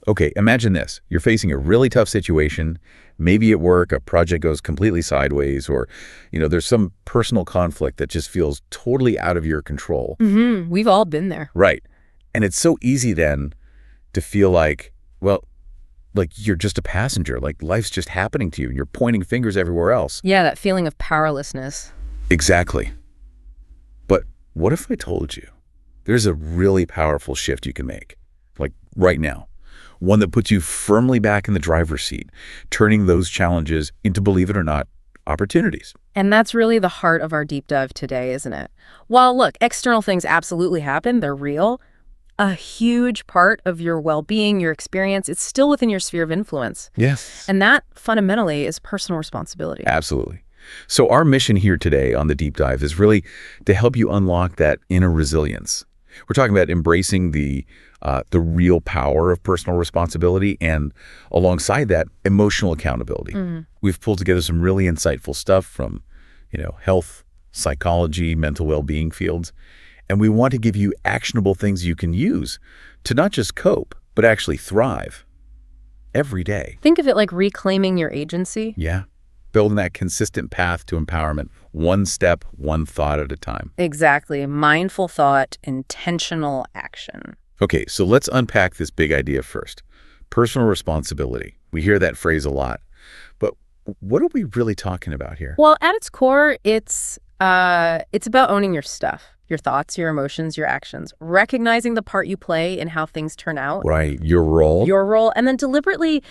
Okay, imagine this. You're facing a really tough situation. Maybe at work, a project goes completely sideways, or, there's some personal conflict that just feels totally out of your control. We've all been there. Right. And it's so easy then to feel like, well, like you're just a passenger, like life's just happening to you, and you're pointing fingers everywhere else. Yeah, that feeling of powerlessness. Exactly. But what if I told you there's a really powerful shift you can make, like right now? One that puts you firmly back in the driver's seat, turning those challenges into, believe it or not, opportunities. And that's really the heart of our deep dive today, isn't it? While, look, external things absolutely happen, they're real, a huge part of your well-being, your experience, it's still within your sphere of influence. Yes. And that, fundamentally, is personal responsibility. Absolutely. So our mission here today on the deep dive is really to help you unlock that inner resilience. We're talking about embracing the real power of personal responsibility, and alongside that, emotional accountability. We've pulled together some really insightful stuff from, health, psychology, mental well-being fields, and we want to give you actionable things you can use to not just cope, but actually thrive every day. Think of it like reclaiming your agency. Yeah. Building that consistent path to empowerment, one step, one thought at a time. Exactly. Mindful thought, intentional action. Okay, so let's unpack this big idea first. Personal responsibility. We hear that phrase a lot. But what are we really talking about here? Well, at its core, it's about owning your stuff. Your thoughts, your emotions, your actions, recognizing the part you play in how things turn out. Right, your role, and then deliberately,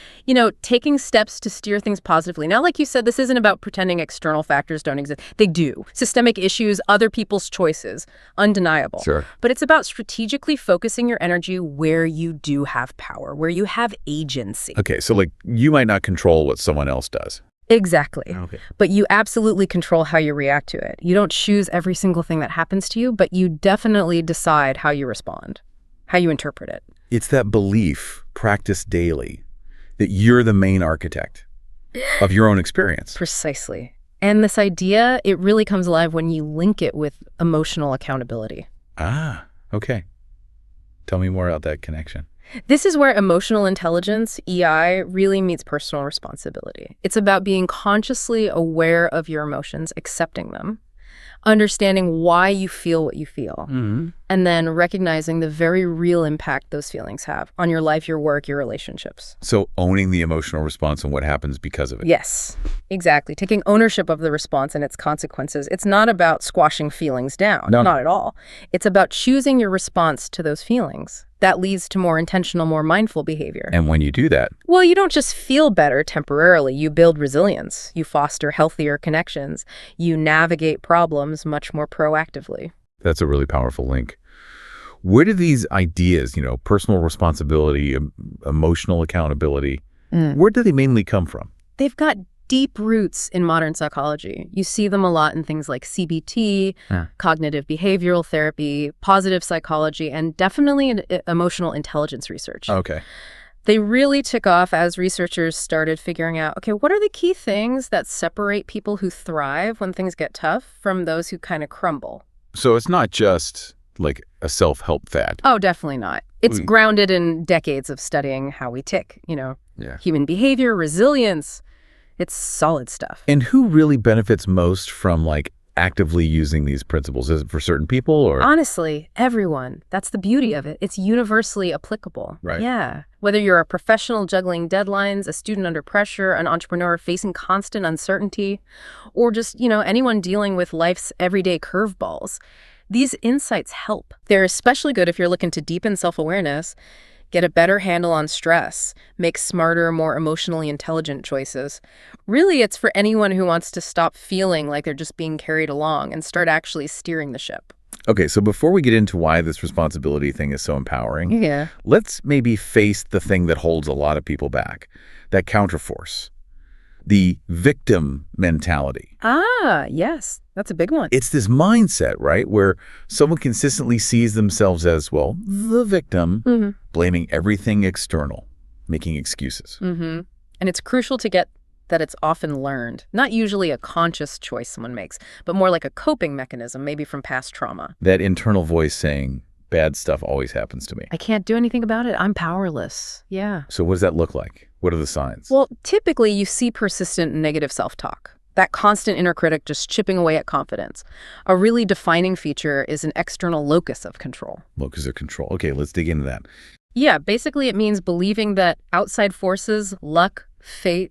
taking steps to steer things positively. Now, like you said, this isn't about pretending external factors don't exist. They do. Systemic issues, other people's choices, undeniable. Sure. But it's about strategically focusing your energy where you do have power, where you have agency. Okay, so you might not control what someone else does. Exactly. Okay. But you absolutely control how you react to it. You don't choose every single thing that happens to you, but you definitely decide how you respond, how you interpret it. It's that belief, practiced daily, that you're the main architect of your own experience. Precisely. And this idea, it really comes alive when you link it with emotional accountability. Ah, okay. Tell me more about that connection. This is where emotional intelligence, EI, really meets personal responsibility. It's about being consciously aware of your emotions, accepting them, understanding why you feel what you feel, and then recognizing the very real impact those feelings have on your life, your work, your relationships. So owning the emotional response and what happens because of it. Yes, exactly. Taking ownership of the response and its consequences. It's not about squashing feelings down. No. Not at all. It's about choosing your response to those feelings. That leads to more intentional, more mindful behavior. And when you do that, well, you don't just feel better temporarily. You build resilience. You foster healthier connections. You navigate problems much more proactively. that's a really powerful link. Where do these ideas, personal responsibility, emotional accountability, where do they mainly come from? They've got deep roots in modern psychology. You see them a lot in things like CBT, cognitive behavioral therapy, positive psychology, and definitely in emotional intelligence research. Okay. They really took off as researchers started figuring out, okay, what are the key things that separate people who thrive when things get tough from those who kind of crumble? So it's not just like a self-help fad. Oh, definitely not. It's grounded in decades of studying how we tick, human behavior, resilience. It's solid stuff. And who really benefits most from actively using these principles? Is it for certain people or? Honestly, everyone. That's the beauty of it. It's universally applicable. Right. Yeah. Whether you're a professional juggling deadlines, a student under pressure, an entrepreneur facing constant uncertainty, or just, anyone dealing with life's everyday curveballs, these insights help. They're especially good if you're looking to deepen self-awareness, get a better handle on stress, make smarter, more emotionally intelligent choices. Really, it's for anyone who wants to stop feeling like they're just being carried along and start actually steering the ship. Okay, so before we get into why this responsibility thing is so empowering, let's maybe face the thing that holds a lot of people back, that counterforce, the victim mentality. Ah, yes, that's a big one. It's this mindset, right, where someone consistently sees themselves as, well, the victim, blaming everything external, making excuses. And it's crucial to get that it's often learned, not usually a conscious choice someone makes, but more like a coping mechanism, maybe from past trauma. That internal voice saying, Bad stuff always happens to me. I can't do anything about it. I'm powerless. Yeah. So what does that look like? What are the signs? Well, typically you see persistent negative self-talk. That constant inner critic just chipping away at confidence. A really defining feature is an external locus of control. Locus of control. Okay, let's dig into that. Yeah, basically it means believing that outside forces, luck, fate,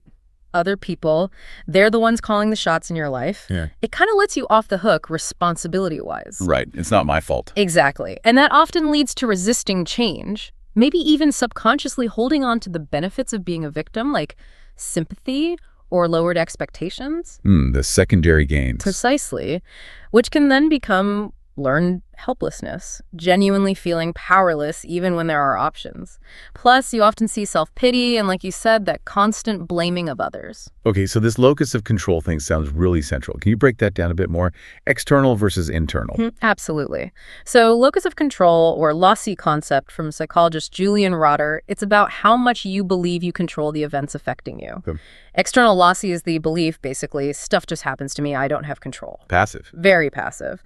other people, they're the ones calling the shots in your life. Yeah. It kind of lets you off the hook responsibility-wise. Right. It's not my fault. Exactly. And that often leads to resisting change, maybe even subconsciously holding on to the benefits of being a victim, like sympathy or lowered expectations. The secondary gains. Precisely, which can then become learned helplessness, genuinely feeling powerless even when there are options. Plus, you often see self-pity and, like you said, that constant blaming of others. Okay, so this locus of control thing sounds really central. Can you break that down a bit more? External versus internal. Absolutely. So locus of control, or lossy concept from psychologist Julian Rotter, it's about how much you believe you control the events affecting you. Okay. External lossy is the belief, basically, stuff just happens to me, I don't have control. Passive. Very passive.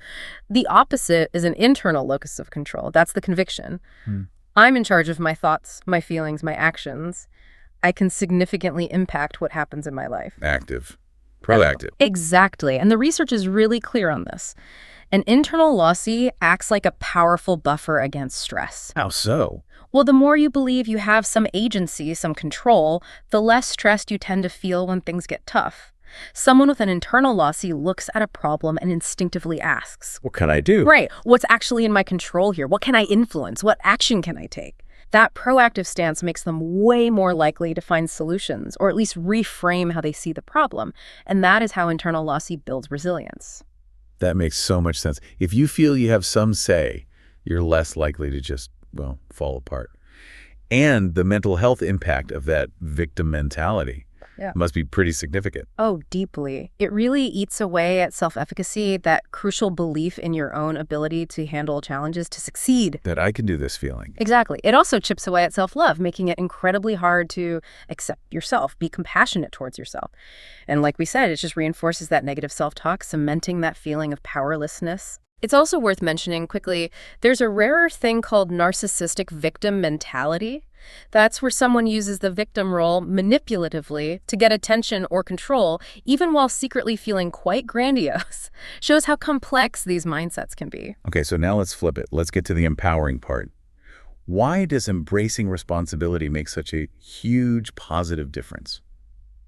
The opposite is an internal locus of control. That's the conviction. I'm in charge of my thoughts, my feelings, my actions. I can significantly impact what happens in my life. Active. Proactive. Exactly. And the research is really clear on this. An internal lossy acts like a powerful buffer against stress. How so? Well, the more you believe you have some agency, some control, the less stressed you tend to feel when things get tough. Someone with an internal lossy looks at a problem and instinctively asks, What can I do? right, what's actually in my control here? What can I influence? What action can I take? That proactive stance makes them way more likely to find solutions, or at least reframe how they see the problem. And that is how internal lossy builds resilience. That makes so much sense. If you feel you have some say, you're less likely to just, well, fall apart. And the mental health impact of that victim mentality must be pretty significant. Oh, deeply. It really eats away at self-efficacy, that crucial belief in your own ability to handle challenges, to succeed. That I can do this feeling. Exactly. It also chips away at self-love, making it incredibly hard to accept yourself, be compassionate towards yourself. And like we said, it just reinforces that negative self-talk, cementing that feeling of powerlessness. It's also worth mentioning quickly, there's a rarer thing called narcissistic victim mentality. That's where someone uses the victim role manipulatively to get attention or control, even while secretly feeling quite grandiose. Shows how complex these mindsets can be. Okay, so now let's flip it. Let's get to the empowering part. Why does embracing responsibility make such a huge positive difference?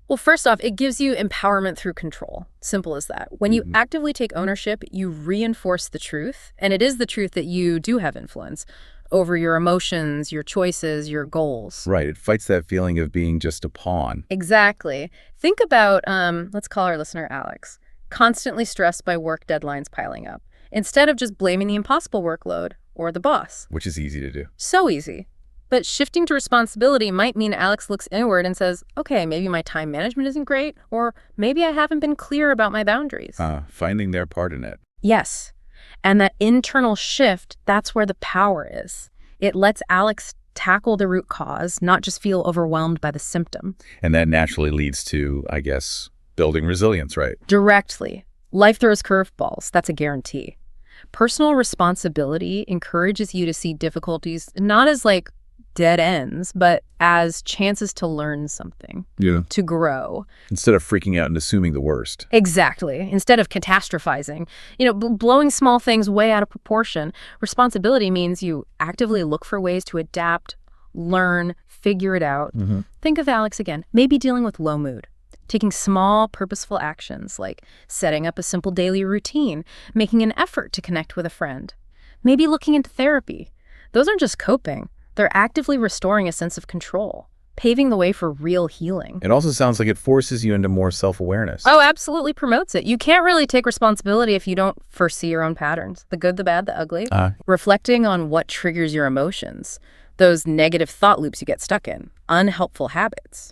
Well, first off, it gives you empowerment through control. Simple as that. When you actively take ownership, you reinforce the truth, and it is the truth that you do have influence over your emotions, your choices, your goals. Right, it fights that feeling of being just a pawn. Exactly. Think about, let's call our listener Alex, constantly stressed by work deadlines piling up, instead of just blaming the impossible workload or the boss. Which is easy to do. So easy. But shifting to responsibility might mean Alex looks inward and says, okay, maybe my time management isn't great, or maybe I haven't been clear about my boundaries. Finding their part in it. Yes. And that internal shift, that's where the power is. It lets Alex tackle the root cause, not just feel overwhelmed by the symptom. And that naturally leads to, I guess, building resilience, right? Directly. Life throws curveballs. That's a guarantee. Personal responsibility encourages you to see difficulties not as like dead ends, but as chances to learn something, to grow. Instead of freaking out and assuming the worst. Exactly. Instead of catastrophizing, blowing small things way out of proportion, responsibility means you actively look for ways to adapt, learn, figure it out. Think of Alex again, maybe dealing with low mood, taking small, purposeful actions like setting up a simple daily routine, making an effort to connect with a friend, maybe looking into therapy. Those aren't just coping. They're actively restoring a sense of control, paving the way for real healing. It also sounds like it forces you into more self-awareness. Oh, absolutely promotes it. You can't really take responsibility if you don't first see your own patterns, the good, the bad, the ugly. Reflecting on what triggers your emotions, those negative thought loops you get stuck in, unhelpful habits.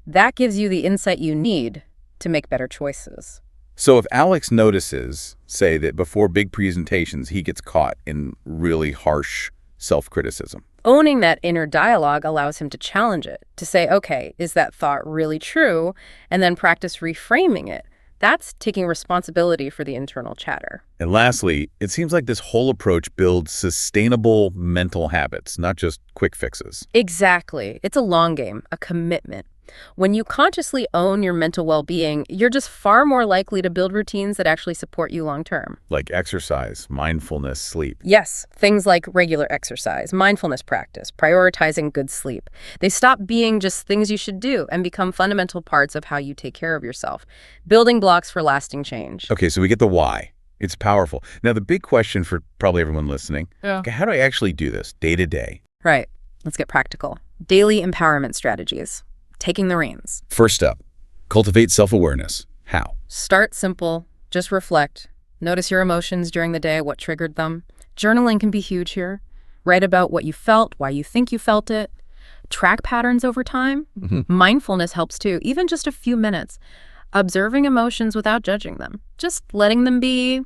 That gives you the insight you need to make better choices. So if Alex notices, say, that before big presentations, he gets caught in really harsh self-criticism. Owning that inner dialogue allows him to challenge it, to say, okay, is that thought really true? And then practice reframing it. That's taking responsibility for the internal chatter. And lastly, it seems like this whole approach builds sustainable mental habits, not just quick fixes. Exactly. It's a long game, a commitment. When you consciously own your mental well-being, you're just far more likely to build routines that actually support you long-term. Like exercise, mindfulness, sleep. Yes, things like regular exercise, mindfulness practice, prioritizing good sleep. They stop being just things you should do and become fundamental parts of how you take care of yourself, building blocks for lasting change. Okay, so we get the why. It's powerful. Now, the big question for probably everyone listening, okay, how do I actually do this day to day? Right. Let's get practical. Daily empowerment strategies. Taking the reins. First up, cultivate self-awareness. How? Start simple. Just reflect. Notice your emotions during the day, what triggered them. Journaling can be huge here. Write about what you felt, why you think you felt it. Track patterns over time. Mindfulness helps too, even just a few minutes. Observing emotions without judging them. Just letting them be,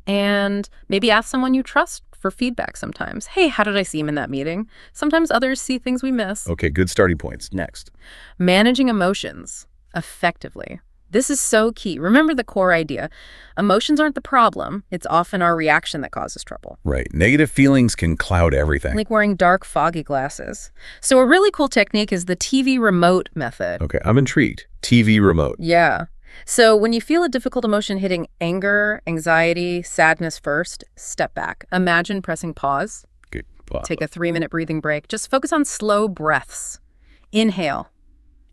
and maybe ask someone you trust for feedback sometimes. Hey, how did I seem in that meeting? Sometimes others see things we miss. Okay, good starting points. Next. Managing emotions effectively. This is so key. Remember the core idea. Emotions aren't the problem. It's often our reaction that causes trouble. Right. Negative feelings can cloud everything. Like wearing dark, foggy glasses. So a really cool technique is the TV remote method. Okay, I'm intrigued. TV remote. Yeah. So when you feel a difficult emotion hitting anger, anxiety, sadness first, step back. Imagine pressing pause. Good. Take a 3-minute breathing break. Just focus on slow breaths. Inhale.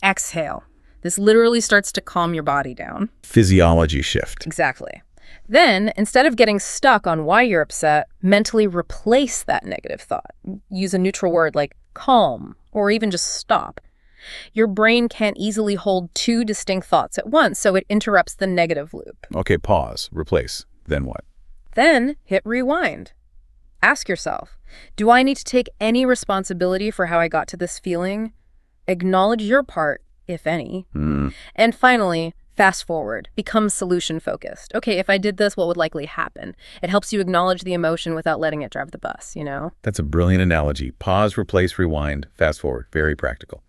Exhale. This literally starts to calm your body down. Physiology shift. Exactly. Then, instead of getting stuck on why you're upset, mentally replace that negative thought. Use a neutral word like calm, or even just stop. Your brain can't easily hold two distinct thoughts at once, so it interrupts the negative loop. Okay, pause, replace. Then what? Then hit rewind. Ask yourself, do I need to take any responsibility for how I got to this feeling? Acknowledge your part, if any. And finally, fast forward. Become solution-focused. Okay, if I did this, what would likely happen? It helps you acknowledge the emotion without letting it drive the bus, you know? That's a brilliant analogy. Pause, replace, rewind, fast forward. Very practical.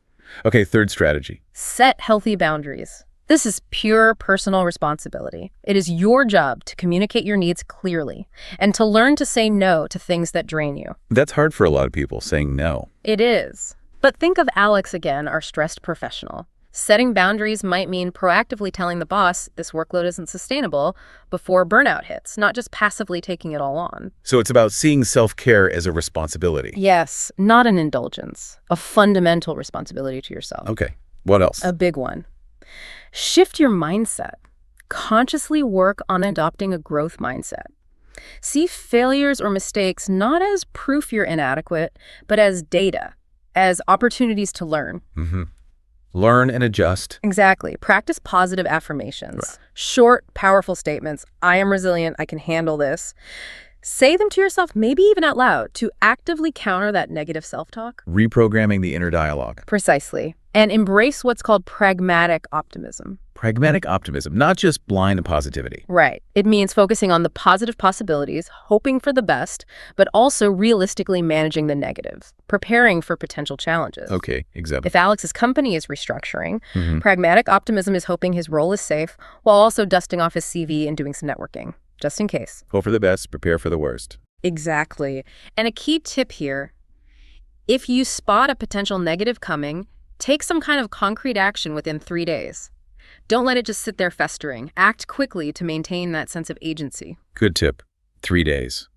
Okay, third strategy. Set healthy boundaries. This is pure personal responsibility. It is your job to communicate your needs clearly and to learn to say no to things that drain you. That's hard for a lot of people, saying no. It is. But think of Alex again, our stressed professional. Setting boundaries might mean proactively telling the boss this workload isn't sustainable before burnout hits, not just passively taking it all on. So it's about seeing self-care as a responsibility. Yes, not an indulgence, a fundamental responsibility to yourself. Okay, what else? A big one. Shift your mindset. Consciously work on adopting a growth mindset. See failures or mistakes not as proof you're inadequate, but as data, as opportunities to learn. Learn and adjust. Exactly. Practice positive affirmations. Short, powerful statements. I am resilient. I can handle this. Say them to yourself, maybe even out loud, to actively counter that negative self-talk. Reprogramming the inner dialogue. Precisely. And embrace what's called pragmatic optimism. Pragmatic optimism, not just blind positivity. Right. It means focusing on the positive possibilities, hoping for the best, but also realistically managing the negatives, preparing for potential challenges. Okay, exactly. If Alex's company is restructuring, pragmatic optimism is hoping his role is safe while also dusting off his CV and doing some networking, just in case. Hope for the best, prepare for the worst. Exactly. And a key tip here, if you spot a potential negative coming, take some kind of concrete action within 3 days. Don't let it just sit there festering. Act quickly to maintain that sense of agency. Good tip. 3 days.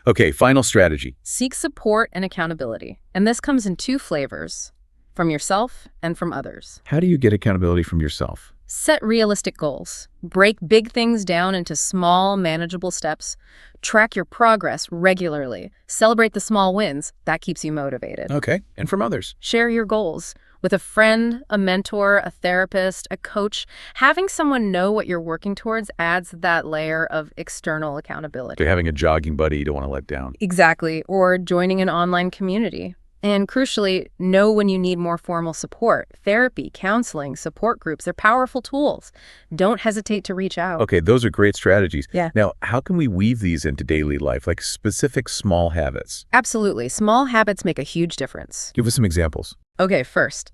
Okay, final strategy. Seek support and accountability. And this comes in 2 flavors, from yourself and from others. How do you get accountability from yourself? Set realistic goals. Break big things down into small, manageable steps. Track your progress regularly. Celebrate the small wins. That keeps you motivated. Okay, and from others? Share your goals with a friend, a mentor, a therapist, a coach. Having someone know what you're working towards adds that layer of external accountability. Okay, having a jogging buddy you don't want to let down. Exactly. Or joining an online community. And crucially, know when you need more formal support. Therapy, counseling, support groups, they're powerful tools. Don't hesitate to reach out. Okay, those are great strategies. Yeah. Now, how can we weave these into daily life, like specific small habits? Absolutely. Small habits make a huge difference. Give us some examples. Okay, first,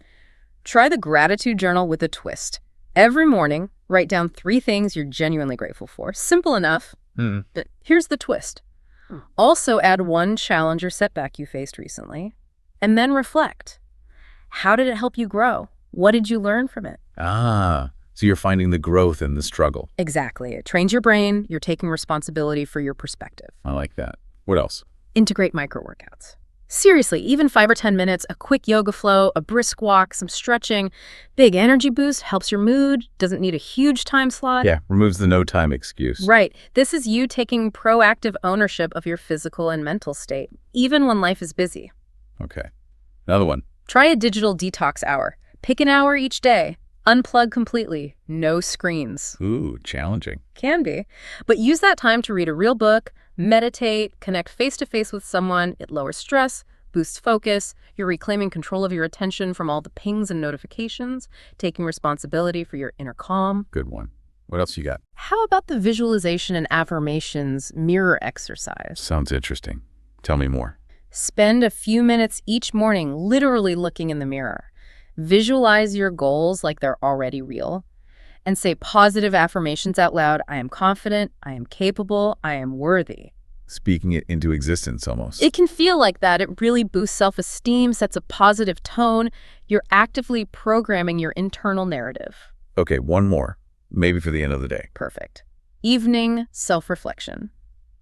try the gratitude journal with a twist. Every morning, write down 3 things you're genuinely grateful for. Simple enough, but here's the twist. Also add 1 challenge or setback you faced recently, and then reflect. How did it help you grow? What did you learn from it? So you're finding the growth in the struggle. Exactly. It trains your brain. You're taking responsibility for your perspective. I like that. What else? Integrate micro workouts. Seriously, even 5 or 10 minutes, a quick yoga flow, a brisk walk, some stretching, big energy boost, helps your mood, doesn't need a huge time slot. Yeah, removes the no time excuse. Right. This is you taking proactive ownership of your physical and mental state, even when life is busy. Okay. Another one. Try a digital detox hour. Pick an hour each day. Unplug completely. No screens. Ooh, challenging. Can be. But use that time to read a real book, meditate, connect face-to-face with someone. It lowers stress, boosts focus. You're reclaiming control of your attention from all the pings and notifications, taking responsibility for your inner calm. Good one. What else you got? How about the visualization and affirmations mirror exercise? Sounds interesting. Tell me more. Spend a few minutes each morning literally looking in the mirror. Visualize your goals like they're already real, and say positive affirmations out loud. I am confident, I am capable, I am worthy. Speaking it into existence almost. It can feel like that. It really boosts self-esteem, sets a positive tone. You're actively programming your internal narrative. Okay, one more. Maybe for the end of the day. Perfect. Evening self-reflection.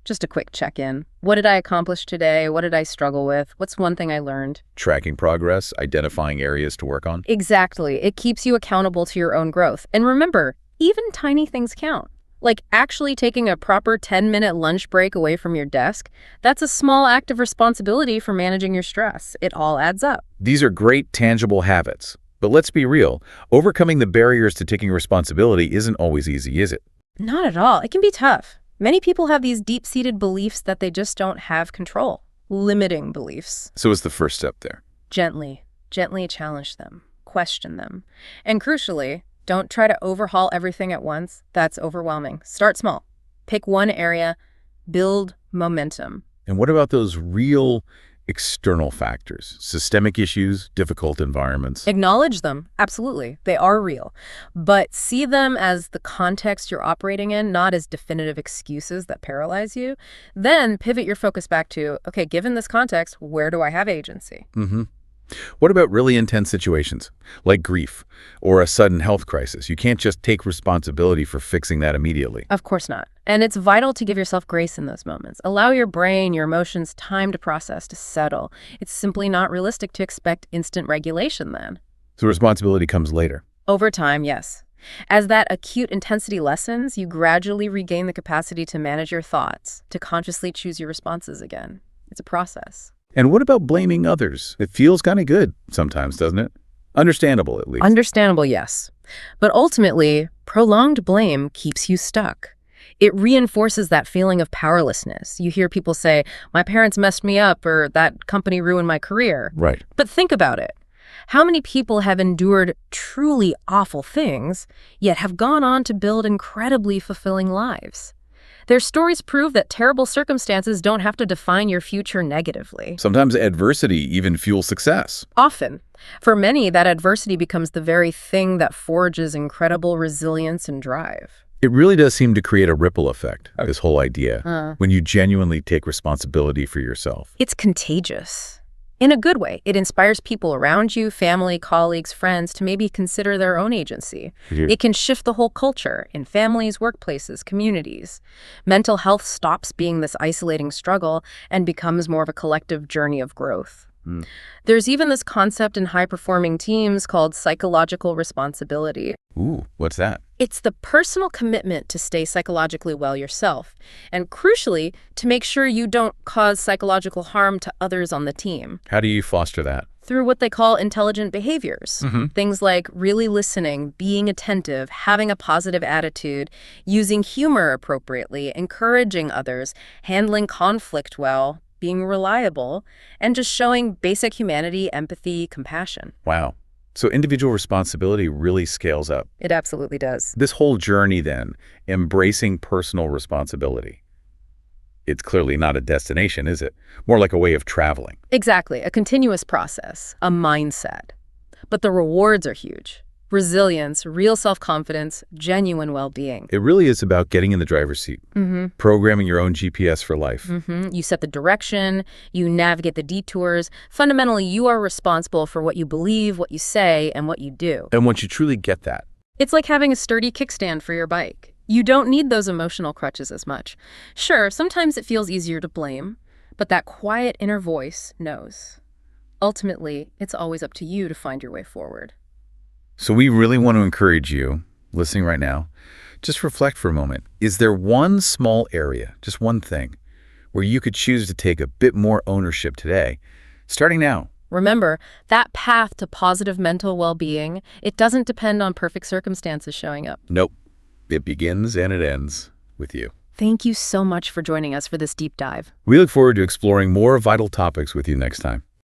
Just a quick check-in. What did I accomplish today? What did I struggle with? What's one thing I learned? Tracking progress, identifying areas to work on. Exactly. It keeps you accountable to your own growth. And remember, even tiny things count. Like actually taking a proper 10-minute lunch break away from your desk. That's a small act of responsibility for managing your stress. It all adds up. These are great, tangible habits. But let's be real. Overcoming the barriers to taking responsibility isn't always easy, is it? Not at all. It can be tough. Many people have these deep-seated beliefs that they just don't have control. Limiting beliefs. So what's the first step there? Gently challenge them. Question them. And crucially, don't try to overhaul everything at once. That's overwhelming. Start small. Pick one area. Build momentum. And what about those real external factors? Systemic issues, difficult environments? Acknowledge them. Absolutely. They are real. But see them as the context you're operating in, not as definitive excuses that paralyze you. Then pivot your focus back to, okay, given this context, where do I have agency? What about really intense situations, like grief or a sudden health crisis? You can't just take responsibility for fixing that immediately. Of course not. And it's vital to give yourself grace in those moments. Allow your brain, your emotions, time to process, to settle. It's simply not realistic to expect instant regulation then. So responsibility comes later. Over time, yes. As that acute intensity lessens, you gradually regain the capacity to manage your thoughts, to consciously choose your responses again. It's a process. And what about blaming others? It feels kind of good sometimes, doesn't it? Understandable, at least. Understandable, yes. But ultimately, prolonged blame keeps you stuck. It reinforces that feeling of powerlessness. You hear people say, my parents messed me up, or that company ruined my career. Right. But think about it. How many people have endured truly awful things, yet have gone on to build incredibly fulfilling lives? Their stories prove that terrible circumstances don't have to define your future negatively. Sometimes adversity even fuels success. Often. For many, that adversity becomes the very thing that forges incredible resilience and drive. It really does seem to create a ripple effect, this whole idea, when you genuinely take responsibility for yourself. It's contagious. In a good way, it inspires people around you, family, colleagues, friends, to maybe consider their own agency. It can shift the whole culture in families, workplaces, communities. Mental health stops being this isolating struggle and becomes more of a collective journey of growth. There's even this concept in high-performing teams called psychological responsibility. Ooh, what's that? It's the personal commitment to stay psychologically well yourself, and crucially, to make sure you don't cause psychological harm to others on the team. How do you foster that? Through what they call intelligent behaviors. Things like really listening, being attentive, having a positive attitude, using humor appropriately, encouraging others, handling conflict well, being reliable, and just showing basic humanity, empathy, compassion. Wow. So individual responsibility really scales up. It absolutely does. This whole journey then, embracing personal responsibility. It's clearly not a destination, is it? More like a way of traveling. Exactly. A continuous process, a mindset. But the rewards are huge. Resilience, real self-confidence, genuine well-being. It really is about getting in the driver's seat, programming your own GPS for life. You set the direction, you navigate the detours. Fundamentally, you are responsible for what you believe, what you say, and what you do. And once you truly get that, It's like having a sturdy kickstand for your bike. You don't need those emotional crutches as much. Sure, sometimes it feels easier to blame, but that quiet inner voice knows. Ultimately, it's always up to you to find your way forward. so we really want to encourage you, listening right now, just reflect for a moment. Is there one small area, just one thing, where you could choose to take a bit more ownership today, starting now? Remember, that path to positive mental well-being, it doesn't depend on perfect circumstances showing up. Nope. It begins and it ends with you. Thank you so much for joining us for this deep dive. We look forward to exploring more vital topics with you next time.